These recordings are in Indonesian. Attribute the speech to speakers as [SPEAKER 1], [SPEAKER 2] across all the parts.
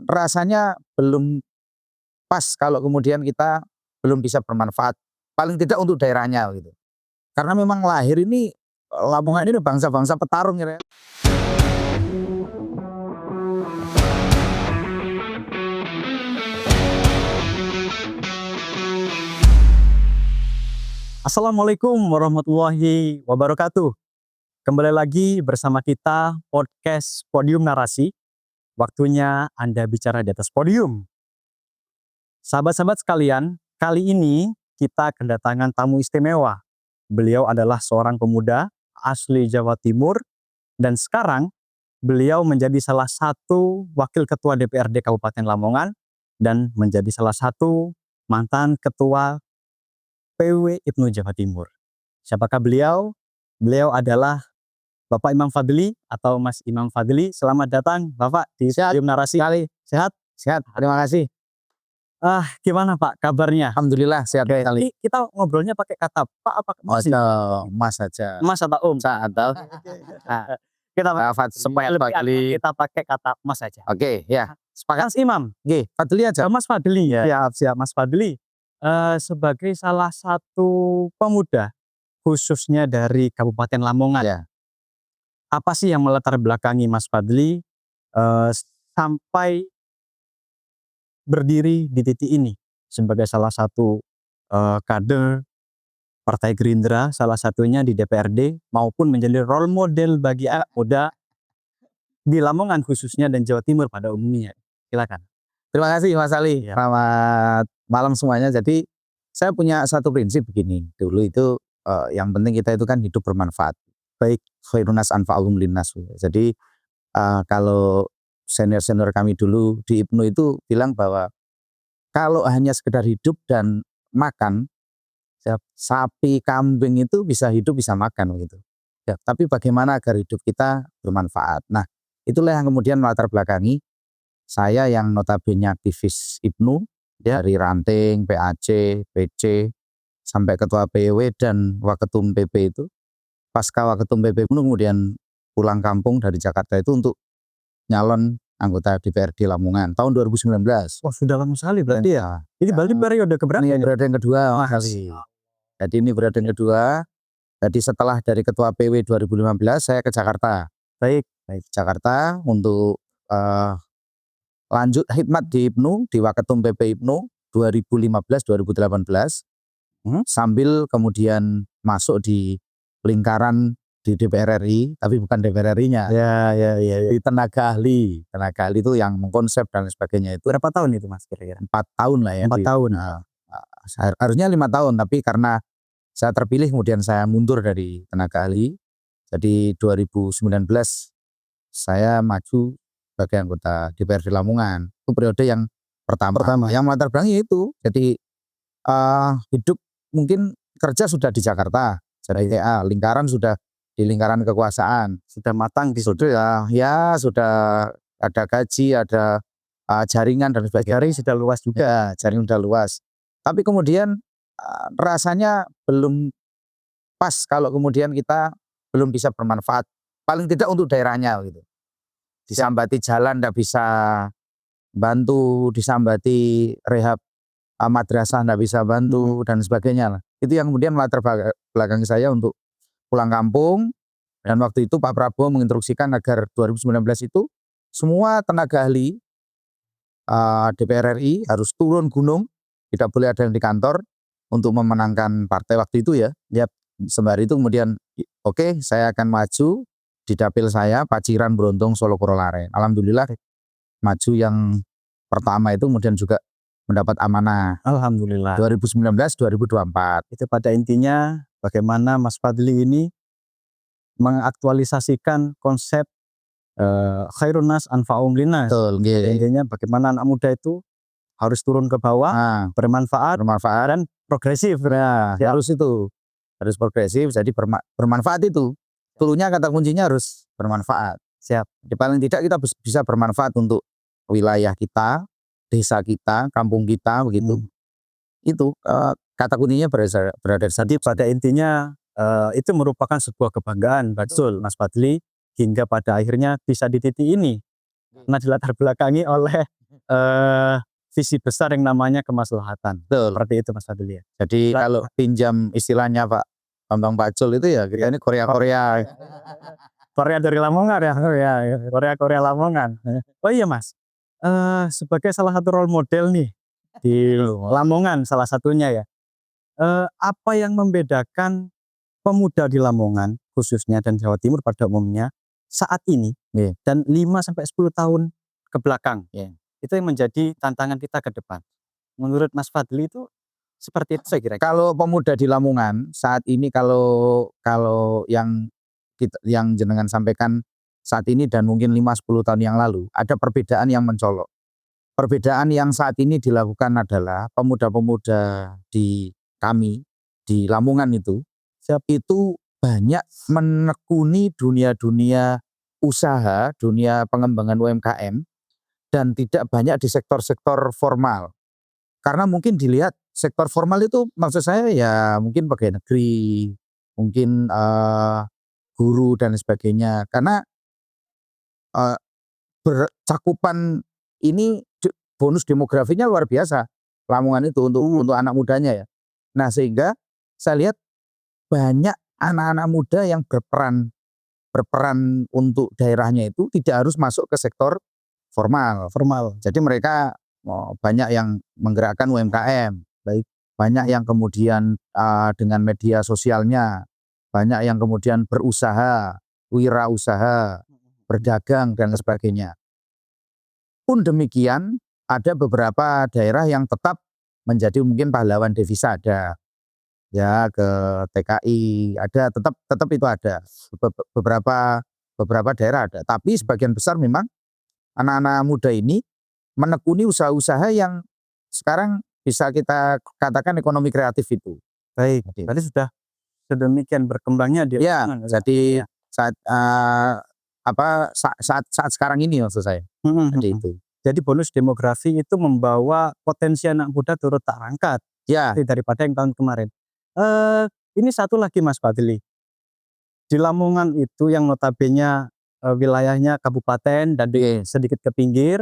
[SPEAKER 1] rasanya belum pas kalau kemudian kita belum bisa bermanfaat, paling tidak untuk daerahnya gitu. Karena memang lahir ini, Lamongan ini bangsa-bangsa petarung ya.
[SPEAKER 2] Assalamualaikum warahmatullahi wabarakatuh. Kembali lagi bersama kita podcast Podium Narasi. Waktunya Anda bicara di atas podium. Sahabat-sahabat sekalian, kali ini kita kedatangan tamu istimewa. Beliau adalah seorang pemuda asli Jawa Timur dan sekarang beliau menjadi salah satu wakil ketua DPRD Kabupaten Lamongan dan menjadi salah satu mantan ketua PW IPNU Jawa Timur. Siapakah beliau? Beliau adalah Bapak Imam Fadli atau Mas Imam Fadli. Selamat datang Bapak di Podium Narasi. Sehat?
[SPEAKER 1] Sehat, terima kasih.
[SPEAKER 2] Gimana Pak kabarnya?
[SPEAKER 1] Alhamdulillah sehat sekali.
[SPEAKER 2] Kita ngobrolnya pakai kata Pak apa Mas?
[SPEAKER 1] Mas saja.
[SPEAKER 2] Mas atau Om?
[SPEAKER 1] Saat
[SPEAKER 2] Kita
[SPEAKER 1] supaya
[SPEAKER 2] lebih
[SPEAKER 1] Fadli.
[SPEAKER 2] kita pakai kata Mas saja.
[SPEAKER 1] Oke, ya. Sepakat.
[SPEAKER 2] Mas Imam.
[SPEAKER 1] Oke, Fadli aja.
[SPEAKER 2] Mas Fadli. Siap Mas Fadli. Sebagai salah satu pemuda khususnya dari Kabupaten Lamongan.
[SPEAKER 1] Ya.
[SPEAKER 2] Apa sih yang melatar belakangi Mas Fadli sampai berdiri di titik ini sebagai salah satu kader Partai Gerindra, salah satunya di DPRD maupun menjadi role model bagi anak muda di Lamongan khususnya dan Jawa Timur pada umumnya. Silakan.
[SPEAKER 1] Terima kasih Mas Ali.
[SPEAKER 2] Ya.
[SPEAKER 1] Selamat malam semuanya. Jadi saya punya satu prinsip begini. Dulu itu yang penting kita itu kan hidup bermanfaat. Baik khairunas anfa'uhum linnas. Jadi kalau senior-senior kami dulu di IPNU itu bilang bahwa kalau hanya sekedar hidup dan makan, sapi, kambing itu bisa hidup, bisa makan gitu. Ya, tapi bagaimana agar hidup kita bermanfaat. Nah, itulah yang kemudian melatar belakangi saya yang notabene aktivis IPNU dari ranting, PAC, PC, sampai ketua PW dan waketum PP itu. Pasca waketum PP IPNU kemudian pulang kampung dari Jakarta itu untuk nyalon anggota DPRD Lamongan tahun 2019.
[SPEAKER 2] Wah, sudah lama sekali berarti ya. Ini berarti periode keberapa?
[SPEAKER 1] Ini periode yang kedua. Jadi ini periode yang kedua. Jadi setelah dari ketua PW 2015 saya ke Jakarta. Baik Jakarta untuk lanjut khidmat di IPNU, di Waketum PP IPNU 2015-2018 sambil kemudian masuk di lingkaran di DPR RI, tapi bukan DPR RI-nya.
[SPEAKER 2] Ya.
[SPEAKER 1] Di tenaga ahli itu yang mengkonsep dan sebagainya itu.
[SPEAKER 2] Berapa tahun itu Mas kira-kira?
[SPEAKER 1] 4 tahun lah ya.
[SPEAKER 2] 4 tahun.
[SPEAKER 1] Harusnya 5 tahun, tapi karena saya terpilih kemudian saya mundur dari tenaga ahli. Jadi 2019 saya maju sebagai anggota DPRD Lamongan. Itu periode yang pertama. Yang melatar belakangi itu. Jadi hidup mungkin kerja sudah di Jakarta. Jadi lingkaran sudah di lingkaran kekuasaan.
[SPEAKER 2] Sudah matang di situ
[SPEAKER 1] ya sudah ada gaji, ada jaringan dan sebagainya.
[SPEAKER 2] Jaring sudah luas juga.
[SPEAKER 1] Jaring sudah luas. Tapi kemudian rasanya belum pas kalau kemudian kita belum bisa bermanfaat. Paling tidak untuk daerahnya gitu. Disambati jalan tidak bisa bantu, disambati rehab madrasah tidak bisa bantu dan sebagainya lah. Itu yang kemudian melatar belakang saya untuk pulang kampung. Dan waktu itu Pak Prabowo menginstruksikan agar 2019 itu semua tenaga ahli DPR RI harus turun gunung, tidak boleh ada yang di kantor untuk memenangkan partai waktu itu ya. Sembari itu kemudian oke, saya akan maju di dapil saya Paciran Brontong Solo Purwolaren. Alhamdulillah maju yang pertama itu kemudian juga mendapat amanah.
[SPEAKER 2] Alhamdulillah.
[SPEAKER 1] 2019-2024.
[SPEAKER 2] Itu pada intinya bagaimana Mas Fadli ini mengaktualisasikan konsep khairunas anfa'uhum linnas.
[SPEAKER 1] Betul.
[SPEAKER 2] Intinya bagaimana anak muda itu harus turun ke bawah, bermanfaat dan progresif.
[SPEAKER 1] Harus itu. Harus progresif, jadi bermanfaat itu. Dulunya kata kuncinya harus bermanfaat.
[SPEAKER 2] Siap.
[SPEAKER 1] Jadi paling tidak kita bisa bermanfaat untuk wilayah kita, desa kita, kampung kita, begitu. Itu kata kuncinya berada di sana.
[SPEAKER 2] Pada intinya itu merupakan sebuah kebanggaan, betul Mas Fadli, hingga pada akhirnya bisa di titik ini. Karena dilatar belakangi oleh visi besar yang namanya kemaslahatan.
[SPEAKER 1] Betul.
[SPEAKER 2] Seperti itu Mas Fadli ya.
[SPEAKER 1] Jadi kalau pinjam istilahnya Pak Bambang Pacul itu ya kita ini Korea-Korea.
[SPEAKER 2] Korea dari Lamongan ya, Korea Lamongan. Oh iya Mas, sebagai salah satu role model nih di Lamongan salah satunya ya. Apa yang membedakan pemuda di Lamongan khususnya dan Jawa Timur pada umumnya saat ini dan 5-10 tahun ke belakang? Itu yang menjadi tantangan kita ke depan. Menurut Mas Fadli itu seperti itu saya kira.
[SPEAKER 1] Kalau pemuda di Lamongan saat ini kalau yang jenengan sampaikan saat ini dan mungkin 5-10 tahun yang lalu ada perbedaan yang mencolok. Perbedaan yang saat ini dilakukan adalah pemuda-pemuda di kami di Lamongan itu banyak menekuni dunia usaha, dunia pengembangan UMKM dan tidak banyak di sektor-sektor formal. Karena mungkin dilihat sektor formal itu maksud saya ya mungkin pegawai negeri, mungkin guru dan sebagainya. Karena cakupan ini bonus demografinya luar biasa Lamongan itu untuk anak mudanya ya. Nah sehingga saya lihat banyak anak-anak muda yang berperan untuk daerahnya itu tidak harus masuk ke sektor formal. Jadi mereka banyak yang menggerakkan UMKM, banyak yang kemudian dengan media sosialnya, banyak yang kemudian berusaha, wirausaha, berdagang dan sebagainya. Pun demikian ada beberapa daerah yang tetap menjadi mungkin pahlawan devisa ada. Ya ke TKI ada tetap itu ada. Beberapa daerah ada, tapi sebagian besar memang anak-anak muda ini menekuni usaha-usaha yang sekarang bisa kita katakan ekonomi kreatif itu.
[SPEAKER 2] Baik, berarti sudah sedemikian berkembangnya dia.
[SPEAKER 1] Ya, jadi saat sekarang ini maksud saya. Jadi itu.
[SPEAKER 2] Jadi bonus demografi itu membawa potensi anak muda turut tak angkat.
[SPEAKER 1] Ya.
[SPEAKER 2] Daripada yang tahun kemarin. Ini satu lagi Mas Fadli. Di Lamongan itu yang notabene wilayahnya kabupaten dan sedikit ke pinggir,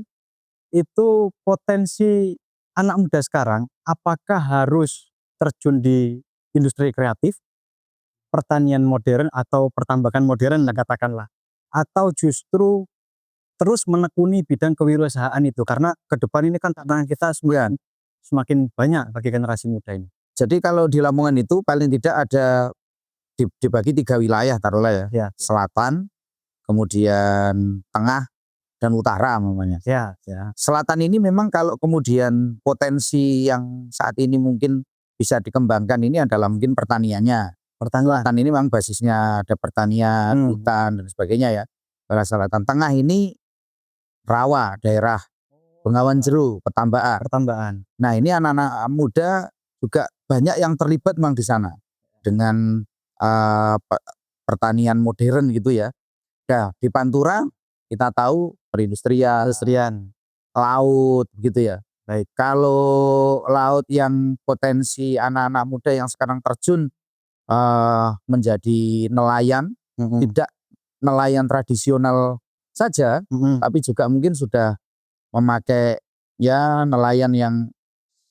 [SPEAKER 2] itu potensi anak muda sekarang apakah harus terjun di industri kreatif, pertanian modern atau pertambangan modern katakanlah, atau justru terus menekuni bidang kewirausahaan itu, karena ke depan ini kan tantangan kita semakin banyak bagi generasi muda ini.
[SPEAKER 1] Jadi kalau di Lamongan itu paling tidak ada dibagi 3 wilayah taruhlah ya. Selatan, kemudian tengah dan utara namanya. Selatan ini memang kalau kemudian potensi yang saat ini mungkin bisa dikembangkan ini adalah mungkin pertaniannya. Selatan ini memang basisnya ada pertanian, hutan dan sebagainya ya. Selatan. Tengah ini rawa, daerah Bengawan Jero, pertambaan. Nah ini anak-anak muda juga banyak yang terlibat memang di sana dengan pertanian modern gitu ya. Nah, di Pantura kita tahu perindustrian, laut gitu ya. Baik. Kalau laut yang potensi anak-anak muda yang sekarang terjun menjadi nelayan, tidak nelayan tradisional saja, tapi juga mungkin sudah memakai ya nelayan yang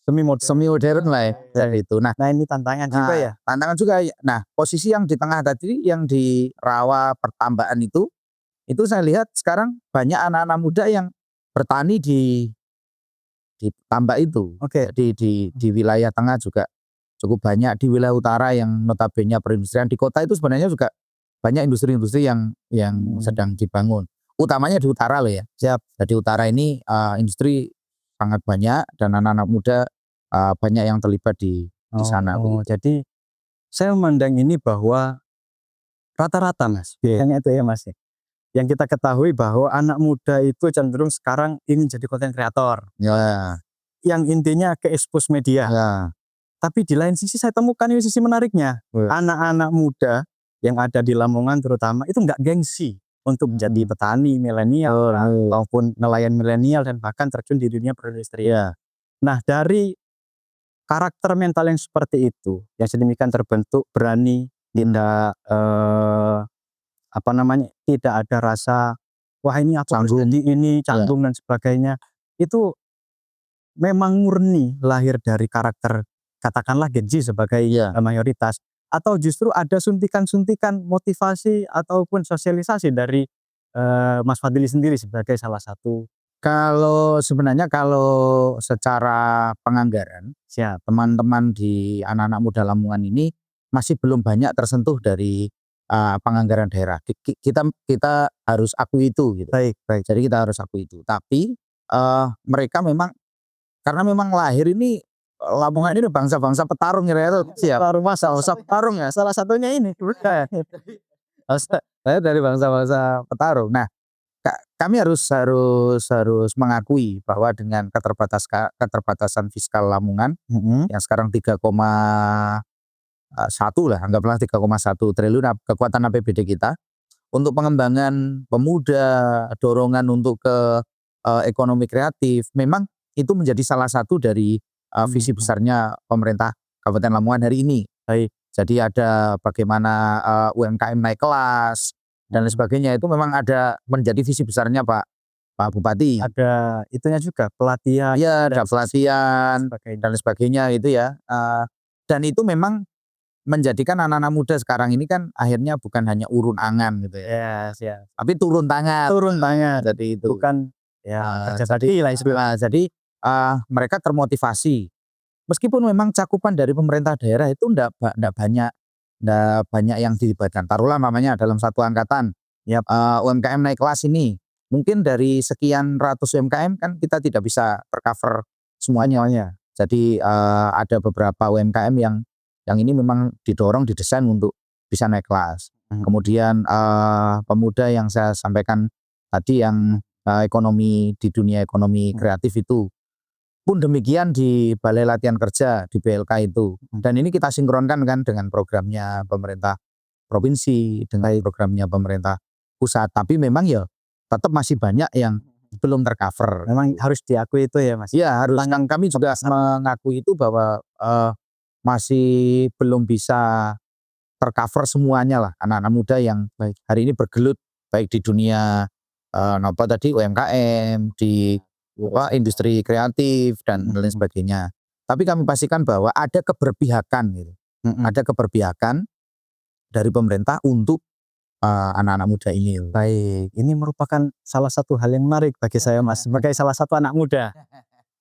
[SPEAKER 1] semi modern lah ya itu. Nah
[SPEAKER 2] ini tantangan juga ya.
[SPEAKER 1] Tantangan juga. Nah posisi yang di tengah tadi yang di rawa pertambangan itu saya lihat sekarang banyak anak-anak muda yang bertani di tambak itu. Jadi di wilayah tengah juga cukup banyak, di wilayah utara yang notabene perindustrian. Di kota itu sebenarnya juga banyak industri-industri yang sedang dibangun. Utamanya di utara loh ya. Jadi utara ini industri sangat banyak dan anak-anak muda banyak yang terlibat di sana.
[SPEAKER 2] Jadi saya memandang ini bahwa rata-rata Mas, biasanya itu ya Mas. Yang kita ketahui bahwa anak muda itu cenderung sekarang ingin jadi konten kreator. Yang intinya ke expose media. Tapi di lain sisi saya temukan ini sisi menariknya. Anak-anak muda yang ada di Lamongan terutama itu nggak gengsi untuk menjadi petani milenial maupun nelayan milenial dan bahkan terjun di dunia perindustrian. Nah dari karakter mental yang seperti itu yang sedemikian terbentuk, berani, tidak tidak ada rasa wah ini aku harus jadi ini, canggung dan sebagainya, itu memang murni lahir dari karakter katakanlah Gen Z sebagai
[SPEAKER 1] Iya.
[SPEAKER 2] mayoritas, atau justru ada suntikan-suntikan motivasi ataupun sosialisasi dari Mas Fadli sendiri sebagai salah satu
[SPEAKER 1] Kalau sebenarnya kalau secara penganggaran,
[SPEAKER 2] siap.
[SPEAKER 1] teman-teman di anak-anak muda Lamongan ini masih belum banyak tersentuh dari penganggaran daerah. Kita harus akui itu gitu.
[SPEAKER 2] Baik, baik.
[SPEAKER 1] Jadi kita harus akui itu. Tapi mereka memang karena memang lahir ini Lamongan ini bangsa-bangsa petarung ya itu. Siap.
[SPEAKER 2] Petarung masa
[SPEAKER 1] Bangsa petarung ya.
[SPEAKER 2] salah satunya ini.
[SPEAKER 1] Saya dari bangsa-bangsa petarung. Nah, kami harus mengakui bahwa dengan keterbatasan fiskal Lamongan yang sekarang 3,1 lah, anggaplah 3,1 triliun kekuatan APBD kita untuk pengembangan pemuda, dorongan untuk ke ekonomi kreatif, memang itu menjadi salah satu dari visi besarnya pemerintah Kabupaten Lamongan hari ini.
[SPEAKER 2] Baik.
[SPEAKER 1] Jadi ada bagaimana UMKM naik kelas dan lain sebagainya, itu memang ada menjadi visi besarnya Pak Bupati.
[SPEAKER 2] Ada itunya juga pelatihan.
[SPEAKER 1] Iya, ada pelatihan
[SPEAKER 2] sebagainya.
[SPEAKER 1] dan lain sebagainya itu ya. Dan itu memang menjadikan anak-anak muda sekarang ini kan akhirnya bukan hanya urun angan gitu ya.
[SPEAKER 2] Yes, yes.
[SPEAKER 1] Tapi turun tangan.
[SPEAKER 2] Turun tangan.
[SPEAKER 1] Jadi itu.
[SPEAKER 2] Bukan ya kerja
[SPEAKER 1] Jadi
[SPEAKER 2] bakti lah istilahnya.
[SPEAKER 1] jadi mereka termotivasi. Meskipun memang cakupan dari pemerintah daerah itu ndak banyak yang dilibatkan. Taruhlah namanya dalam satu angkatan,
[SPEAKER 2] Yap.
[SPEAKER 1] UMKM naik kelas ini, mungkin dari sekian ratus UMKM kan kita tidak bisa tercover semuanya. Jadi ada beberapa UMKM yang ini memang didorong, didesain untuk bisa naik kelas. Kemudian pemuda yang saya sampaikan tadi yang ekonomi di dunia ekonomi kreatif itu pun demikian di Balai Latihan Kerja di BLK itu. Dan ini kita sinkronkan kan dengan programnya pemerintah provinsi, dengan programnya pemerintah pusat. Tapi memang ya tetap masih banyak yang belum tercover.
[SPEAKER 2] Memang harus diakui itu ya Mas.
[SPEAKER 1] Iya harus. Kami juga mengakui itu bahwa masih belum bisa tercover semuanya lah anak-anak muda yang hari ini bergelut baik di dunia UMKM, di industri kreatif dan lain sebagainya. Tapi kami pastikan bahwa ada keberpihakan gitu. Ada keberpihakan dari pemerintah untuk anak-anak muda ini.
[SPEAKER 2] Baik, ini merupakan salah satu hal yang menarik bagi saya Mas, sebagai salah satu anak muda.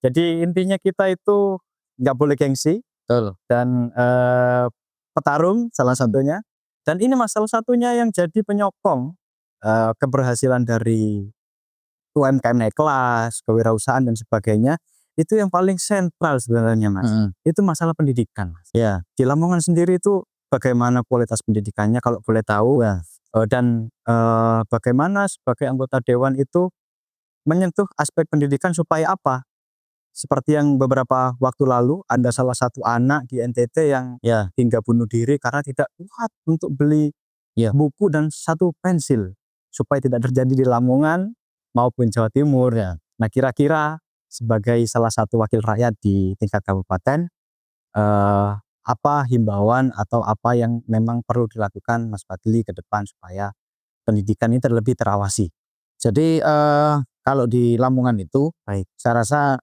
[SPEAKER 2] Jadi intinya kita itu nggak boleh gengsi.
[SPEAKER 1] Betul.
[SPEAKER 2] Dan petarung salah satunya. Dan ini Mas salah satunya yang jadi penyokong keberhasilan dari UMKM naik kelas, kewirausahaan dan sebagainya, itu yang paling sentral sebenarnya Mas. Itu masalah pendidikan Mas.
[SPEAKER 1] Ya.
[SPEAKER 2] Di Lamongan sendiri itu bagaimana kualitas pendidikannya kalau boleh tahu, dan bagaimana sebagai anggota dewan itu menyentuh aspek pendidikan supaya apa? Seperti yang beberapa waktu lalu ada salah satu anak di NTT yang hingga bunuh diri karena tidak kuat untuk beli buku dan satu pensil, supaya tidak terjadi di Lamongan maupun Jawa Timur. Nah kira-kira sebagai salah satu wakil rakyat di tingkat kabupaten, apa himbauan atau apa yang memang perlu dilakukan Mas Fadli ke depan supaya pendidikan ini terlebih terawasi?
[SPEAKER 1] Jadi kalau di Lamongan itu, saya rasa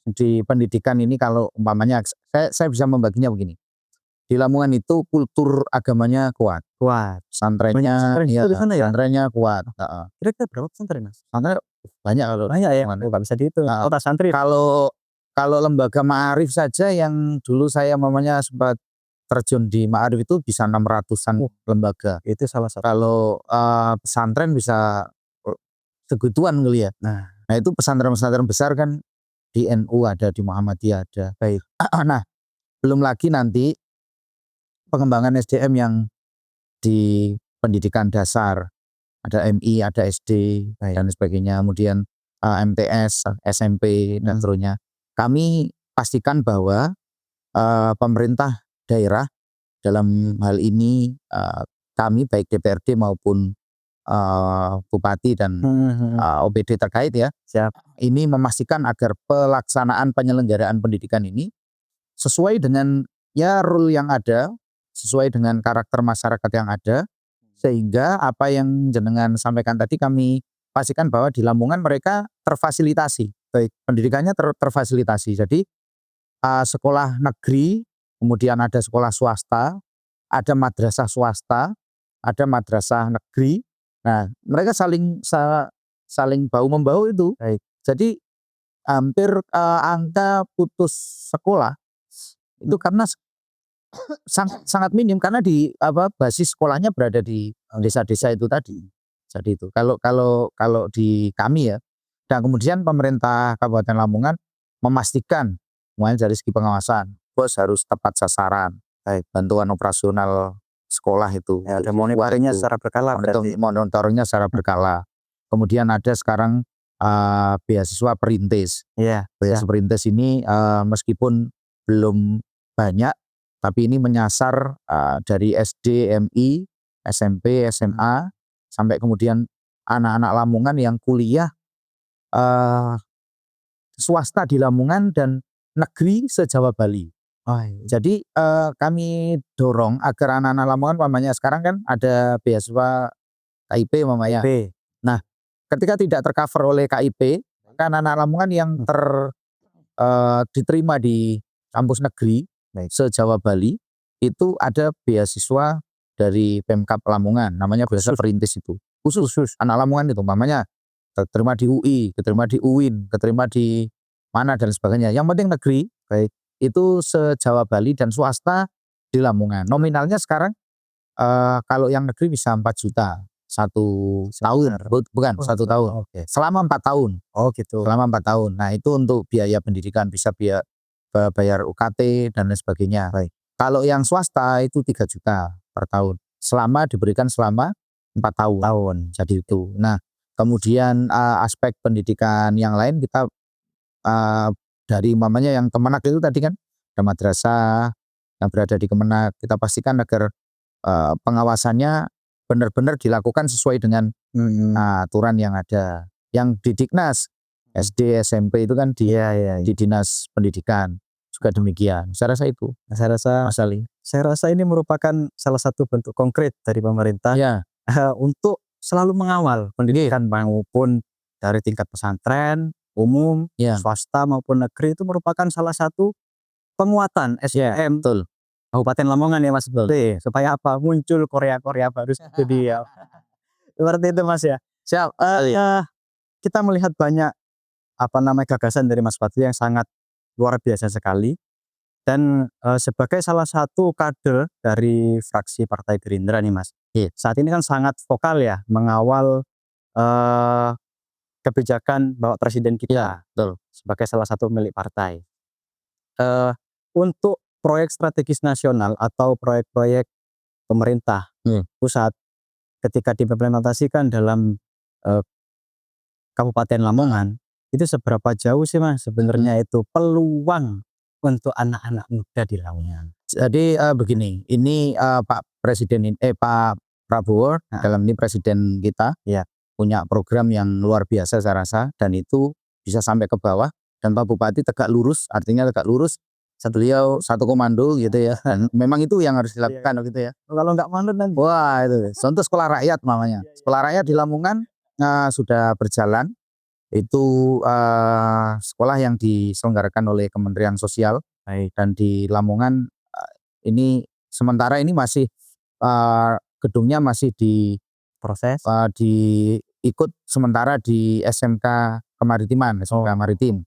[SPEAKER 1] di pendidikan ini kalau umpamanya saya bisa membaginya begini. Di Lamongan itu kultur agamanya kuat. Pesantrennya, pesantrennya kuat.
[SPEAKER 2] Kira-kira berapa pesantren Mas?
[SPEAKER 1] Pesantren banyak kalau.
[SPEAKER 2] Banyak ya, nggak bisa dihitung. Kota santri.
[SPEAKER 1] Kalau lembaga Ma'arif saja yang dulu saya sempat terjun di Ma'arif itu bisa 600-an lembaga.
[SPEAKER 2] Itu salah satu.
[SPEAKER 1] Kalau pesantren bisa segituan kali ya. Nah itu pesantren-pesantren besar kan di NU ada, di Muhammadiyah ada.
[SPEAKER 2] Baik.
[SPEAKER 1] Nah belum lagi nanti pengembangan SDM yang di pendidikan dasar, ada MI, ada SD dan sebagainya, kemudian MTS, SMP dan seterusnya. Kami pastikan bahwa pemerintah daerah dalam hal ini kami baik DPRD maupun bupati dan OBD terkait ini memastikan agar pelaksanaan penyelenggaraan pendidikan ini sesuai dengan rule yang ada, sesuai dengan karakter masyarakat yang ada, sehingga apa yang jenengan sampaikan tadi kami pastikan bahwa di Lamongan mereka terfasilitasi
[SPEAKER 2] Baik.
[SPEAKER 1] Pendidikannya terfasilitasi. Jadi sekolah negeri, kemudian ada sekolah swasta, ada madrasah swasta, ada madrasah negeri. Nah, mereka saling bahu-membahu itu.
[SPEAKER 2] Baik.
[SPEAKER 1] Jadi hampir angka putus sekolah itu karena sangat minim karena basis sekolahnya berada di desa-desa itu tadi. Jadi itu kalau di kami ya. Dan kemudian pemerintah Kabupaten Lamongan memastikan mulai dari segi pengawasan, bos harus tepat sasaran.
[SPEAKER 2] Baik.
[SPEAKER 1] Bantuan operasional sekolah itu.
[SPEAKER 2] Ya, ada monitoringnya secara berkala berarti.
[SPEAKER 1] Monitoringnya secara berkala. Kemudian ada sekarang beasiswa perintis.
[SPEAKER 2] Iya.
[SPEAKER 1] Beasiswa perintis ini meskipun belum banyak, tapi ini menyasar dari SD, MI, SMP, SMA, sampai kemudian anak-anak Lamongan yang kuliah swasta di Lamongan dan negeri se-Jawa Bali.
[SPEAKER 2] Oh, iya.
[SPEAKER 1] Jadi kami dorong agar anak-anak Lamongan, umpamanya sekarang kan ada beasiswa KIP umpamanya.
[SPEAKER 2] KIP.
[SPEAKER 1] Nah, ketika tidak tercover oleh KIP, kan anak-anak Lamongan yang diterima di kampus negeri se-Jawa Bali itu ada beasiswa dari Pemkab Lamongan, namanya beasiswa perintis itu. Khusus anak Lamongan itu, umpamanya keterima di UI, keterima di UIN, keterima di mana dan sebagainya. Yang penting negeri, baik itu se-Jawa Bali dan swasta di Lamongan. Nominalnya sekarang kalau yang negeri bisa 4 juta 1 tahun, bukan 1 tahun.
[SPEAKER 2] Okay.
[SPEAKER 1] Selama 4 tahun.
[SPEAKER 2] Oh gitu.
[SPEAKER 1] Selama 4 tahun. Nah itu untuk biaya pendidikan, bisa bayar UKT dan lain sebagainya.
[SPEAKER 2] Baik.
[SPEAKER 1] Kalau yang swasta itu 3 juta per tahun. Diberikan selama 4 tahun. Jadi itu. Nah, kemudian aspek pendidikan yang lain kita dari mamanya yang Kemenak itu tadi kan ada madrasah yang berada di Kemenak, kita pastikan agar pengawasannya benar-benar dilakukan sesuai dengan aturan yang ada. Yang di Diknas SD, SMP itu kan di Dinas Pendidikan juga demikian. Saya rasa itu.
[SPEAKER 2] Saya rasa
[SPEAKER 1] Mas Ali.
[SPEAKER 2] Saya rasa ini merupakan salah satu bentuk konkret dari pemerintah untuk selalu mengawal pendidikan maupun dari tingkat pesantren, umum, swasta maupun negeri, itu merupakan salah satu penguatan SDM Kabupaten Lamongan ya Mas. Supaya apa? Muncul Korea-Korea baru seperti dia. Seperti itu Mas ya.
[SPEAKER 1] Siap.
[SPEAKER 2] Kita melihat banyak gagasan dari Mas Fadli yang sangat luar biasa sekali. Dan sebagai salah satu kader dari fraksi Partai Gerindra nih Mas, saat ini kan sangat vokal ya mengawal kebijakan Bapak Presiden kita sebagai salah satu milik partai. Untuk proyek strategis nasional atau proyek-proyek pemerintah pusat ketika diimplementasikan dalam Kabupaten Lamongan, itu seberapa jauh sih Mas sebenarnya itu peluang untuk anak-anak muda di Lamongan?
[SPEAKER 1] Jadi begini, ini Pak Prabowo dalam ini presiden kita punya program yang luar biasa saya rasa, dan itu bisa sampai ke bawah, dan Pak Bupati tegak lurus, artinya tegak lurus, beliau satu komando gitu ya. Dan memang itu yang harus dilakukan gitu ya.
[SPEAKER 2] Kalau nggak manut nanti.
[SPEAKER 1] Wah itu, contoh sekolah rakyat namanya. Sekolah rakyat di Lamongan sudah berjalan. Itu sekolah yang diselenggarakan oleh Kementerian Sosial. Dan di Lamongan ini sementara ini masih gedungnya masih
[SPEAKER 2] proses
[SPEAKER 1] ikut sementara di SMK Kemaritiman, SMK Maritim.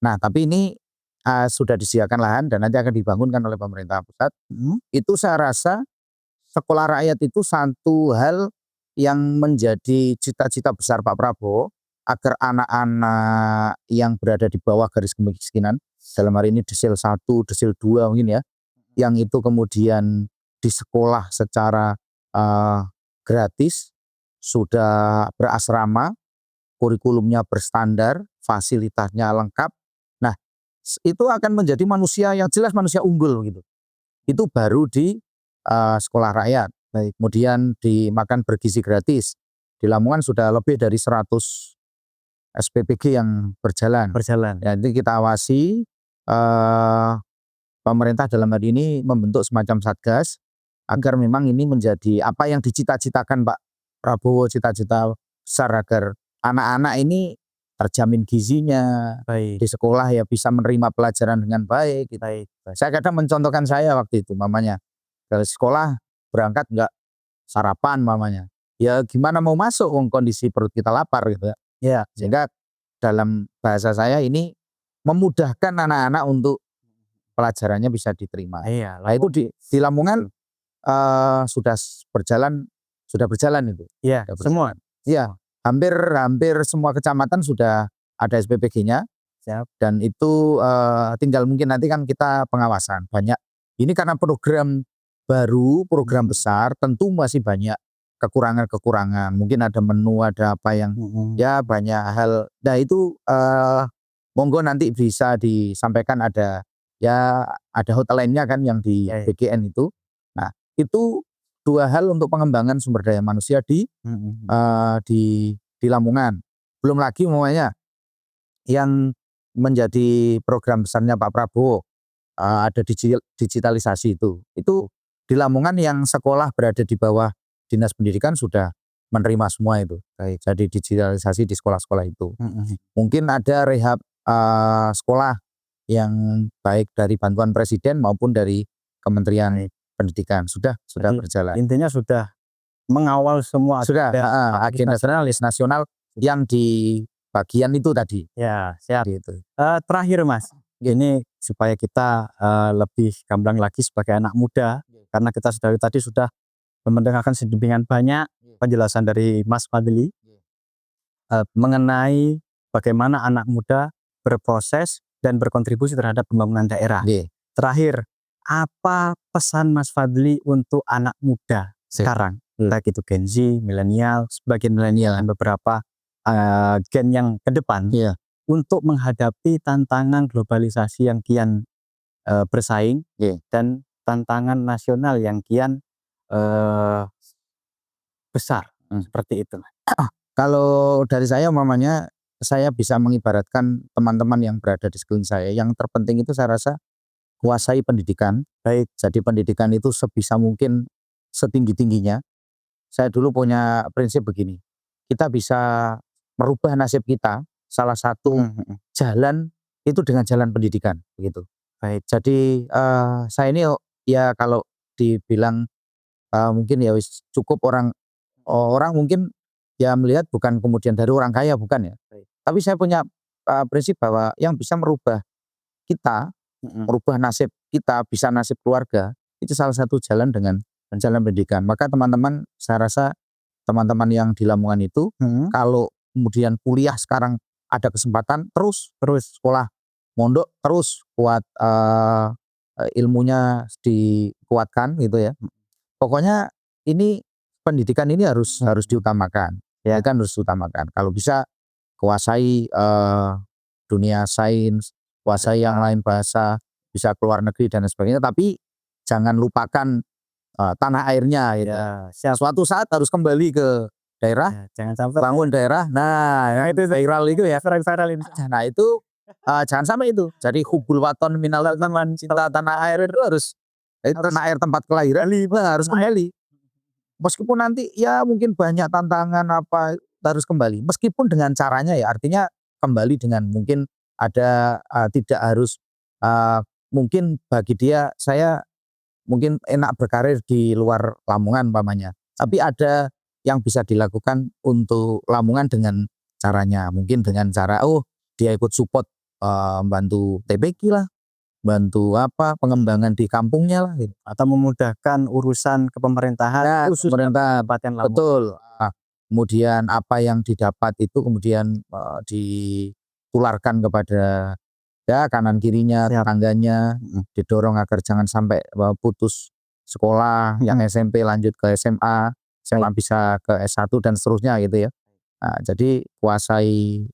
[SPEAKER 1] Nah, tapi ini sudah disediakan lahan dan nanti akan dibangunkan oleh pemerintah pusat. Itu saya rasa sekolah rakyat itu satu hal yang menjadi cita-cita besar Pak Prabowo, agar anak-anak yang berada di bawah garis kemiskinan, dalam hari ini desil 1, desil 2 mungkin ya, yang itu kemudian di sekolah secara gratis, sudah berasrama, kurikulumnya berstandar, fasilitasnya lengkap. Nah, itu akan menjadi manusia yang jelas manusia unggul gitu. Itu baru di sekolah rakyat. Kemudian dimakan bergizi gratis. Di Lamongan sudah lebih dari 100 SPPG yang berjalan. Ya, jadi kita awasi, pemerintah dalam hal ini membentuk semacam satgas agar memang ini menjadi apa yang dicita-citakan Pak Prabowo, cita-cita besar agar anak-anak ini terjamin gizinya,
[SPEAKER 2] Baik.
[SPEAKER 1] di sekolah ya bisa menerima pelajaran dengan baik gitu.
[SPEAKER 2] Baik.
[SPEAKER 1] Saya kadang mencontohkan saya waktu itu mamanya, ke sekolah berangkat nggak sarapan mamanya. Ya gimana mau masuk wong kondisi perut kita lapar gitu ya.
[SPEAKER 2] Ya.
[SPEAKER 1] Sehingga dalam bahasa saya ini memudahkan anak-anak untuk pelajarannya bisa diterima.
[SPEAKER 2] Iya.
[SPEAKER 1] Nah itu di Lamongan sudah berjalan itu.
[SPEAKER 2] Iya.
[SPEAKER 1] Sudah
[SPEAKER 2] Semua.
[SPEAKER 1] berjalan. Iya, hampir semua kecamatan sudah ada SPPG-nya.
[SPEAKER 2] Siap.
[SPEAKER 1] Dan itu tinggal mungkin nanti kan kita pengawasan banyak. Ini karena program baru, program besar, tentu masih banyak kekurangan-kekurangan. Mungkin ada menu, ada apa yang ya banyak hal. Nah itu monggo nanti bisa disampaikan ada hotline-nya kan yang di BGN itu. Nah itu 2 hal untuk pengembangan sumber daya manusia di Lamongan. Belum lagi umpamanya yang menjadi program besarnya Pak Prabowo, ada digitalisasi itu. Itu di Lamongan yang sekolah berada di bawah Dinas Pendidikan sudah menerima semua itu. Jadi digitalisasi di sekolah-sekolah itu. Mungkin ada rehab sekolah yang baik dari bantuan Presiden maupun dari Kementerian Pendidikan sudah berjalan.
[SPEAKER 2] Intinya sudah mengawal semua
[SPEAKER 1] Sudah agenda nasional yang di bagian itu tadi.
[SPEAKER 2] Ya, siap.
[SPEAKER 1] Gitu.
[SPEAKER 2] Terakhir Mas, ini supaya kita lebih gamblang lagi sebagai anak muda, karena kita tadi sudah mendengarkan sedemikian banyak penjelasan dari Mas Fadli mengenai bagaimana anak muda berproses dan berkontribusi terhadap pembangunan daerah. Terakhir, apa pesan Mas Fadli untuk anak muda sekarang? Baik itu Gen Z, milenial, sebagian milenial dan beberapa gen yang ke depan untuk menghadapi tantangan globalisasi yang kian bersaing dan tantangan nasional yang kian besar seperti itu.
[SPEAKER 1] Kalau dari saya umpamanya saya bisa mengibaratkan teman-teman yang berada di sekeliling saya, yang terpenting itu saya rasa kuasai pendidikan. Baik, jadi pendidikan itu sebisa mungkin setinggi-tingginya. Saya dulu punya prinsip begini, kita bisa merubah nasib kita, salah satu jalan itu dengan jalan pendidikan, begitu. Baik, jadi saya ini ya kalau dibilang mungkin ya cukup orang mungkin ya melihat bukan kemudian dari orang kaya, bukan ya. Tapi saya punya prinsip bahwa yang bisa merubah kita, merubah nasib kita, bisa nasib keluarga, itu salah satu jalan dengan jalan pendidikan. Maka teman-teman, saya rasa teman-teman yang di Lamongan itu kalau kemudian kuliah sekarang ada kesempatan terus sekolah mondok terus kuat ilmunya dikuatkan gitu ya. Pokoknya ini pendidikan ini harus diutamakan. Ya kan harus diutamakan. Kalau bisa kuasai dunia sains, kuasai yang lain bahasa, bisa keluar negeri dan sebagainya, tapi jangan lupakan tanah airnya gitu. Suatu saat harus kembali ke daerah,
[SPEAKER 2] jangan sampai
[SPEAKER 1] bangun daerah. Nah, itu viral itu ya.
[SPEAKER 2] Viral ini.
[SPEAKER 1] Nah, itu jangan sampai itu. Jadi hubul waton minal teman cinta tanah air itu harus tanah air tempat kelahiran harus kembali. Meskipun nanti ya mungkin banyak tantangan apa harus kembali. Meskipun dengan caranya ya artinya kembali dengan mungkin ada tidak harus mungkin bagi dia saya mungkin enak berkarir di luar Lamongan umpamanya. Tapi ada yang bisa dilakukan untuk Lamongan dengan caranya. Mungkin dengan cara dia ikut support bantu TPQ lah, bantu apa pengembangan di kampungnya lah gitu.
[SPEAKER 2] Atau memudahkan urusan kepemerintahan khusus
[SPEAKER 1] pemerintah
[SPEAKER 2] Kabupaten Lamongan.
[SPEAKER 1] Betul. Kemudian apa yang didapat itu kemudian ditularkan kepada ya kanan kirinya, tetangganya, didorong agar jangan sampai putus sekolah, yang SMP lanjut ke SMA, SMA bisa ke S1 dan seterusnya gitu ya. Nah, jadi kuasai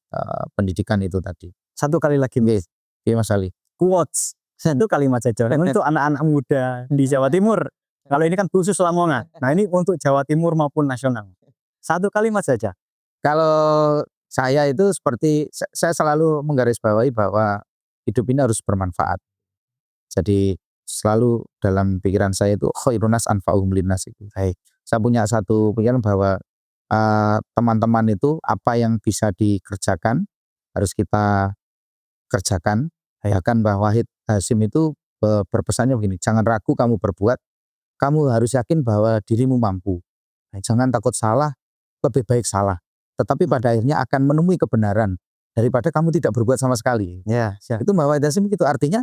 [SPEAKER 1] pendidikan itu tadi.
[SPEAKER 2] Satu kali lagi Mas
[SPEAKER 1] Ali.
[SPEAKER 2] Quotes. Satu kalimat saja untuk anak-anak muda di Jawa Timur. Kalau ini kan khusus Lamongan. Nah, ini untuk Jawa Timur maupun nasional. Satu kalimat saja.
[SPEAKER 1] Kalau saya itu seperti saya selalu menggarisbawahi bahwa hidup ini harus bermanfaat. Jadi selalu dalam pikiran saya itu khairun nas anfa'uhum linnas itu. Saya punya satu pikiran bahwa teman-teman itu apa yang bisa dikerjakan harus kita kerjakan. Bahkan Mbah Wahid Hasyim itu berpesannya begini, jangan ragu kamu berbuat, kamu harus yakin bahwa dirimu mampu. Jangan takut salah, lebih baik salah. Tetapi pada akhirnya akan menemui kebenaran daripada kamu tidak berbuat sama sekali.
[SPEAKER 2] Ya, siap.
[SPEAKER 1] Itu Mbah Wahid Hasyim itu artinya,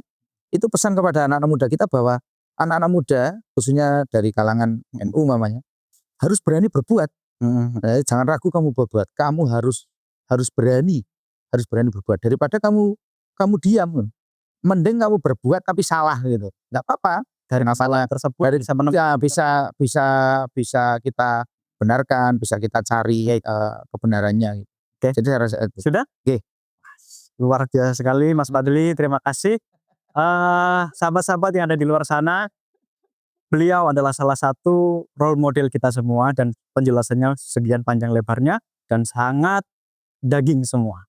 [SPEAKER 1] itu pesan kepada anak-anak muda kita bahwa anak-anak muda, khususnya dari kalangan NU mamanya, harus berani berbuat. Jangan ragu kamu berbuat. Kamu harus berani berbuat daripada kamu diam. Mending kamu berbuat tapi salah gitu. Enggak apa-apa.
[SPEAKER 2] Dari masalah tersebut
[SPEAKER 1] Dari
[SPEAKER 2] bisa menemukan
[SPEAKER 1] bisa kita benarkan, bisa kita cari kebenarannya gitu.
[SPEAKER 2] Oke.
[SPEAKER 1] Jadi saya rasa itu.
[SPEAKER 2] Sudah?
[SPEAKER 1] Oke.
[SPEAKER 2] Luar biasa sekali Mas Fadli, terima kasih. Sahabat-sahabat yang ada di luar sana, beliau adalah salah satu role model kita semua dan penjelasannya sekian panjang lebarnya dan sangat daging semua.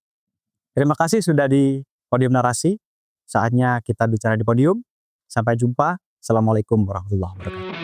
[SPEAKER 2] Terima kasih sudah di Podium Narasi. Saatnya kita bicara di podium. Sampai jumpa. Assalamualaikum warahmatullahi wabarakatuh.